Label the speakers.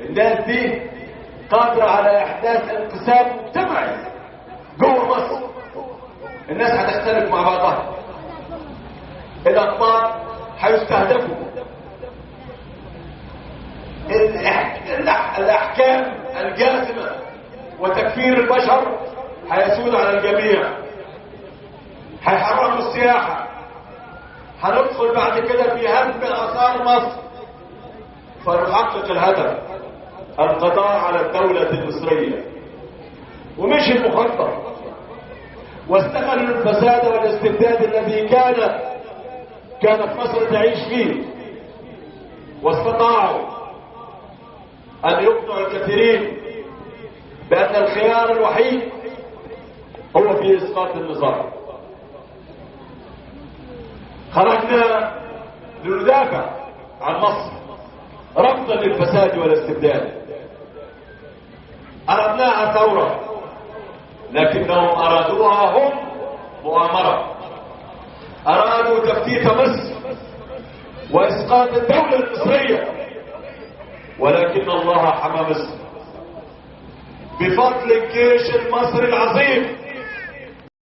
Speaker 1: الناس دي قادرة على احداث انقسام مجتمعي جوه مصر. الناس هتختلف مع بعضها، الاقباط هيستهدفوا، الاحكام الجازمة وتكفير البشر هيسود على الجميع، هيحرموا السياحة، هندخل بعد كده في هدم آثار مصر. فنحقق الهدف القضاء على الدولة المصرية. ومش المخطط، واستغلوا الفساد والاستبداد الذي كانت مصر تعيش فيه، واستطاعوا أن يقنعوا الكثيرين بأن الخيار الوحيد هو في إسقاط النظام. خرجنا لندافع عن مصر رفضا للفساد والاستبداد. أردناها ثورة، لكنهم أرادوها هم مؤامرة. أرادوا تفتيت مصر وإسقاط الدولة المصرية، ولكن الله حمى مصر بفضل الجيش المصري العظيم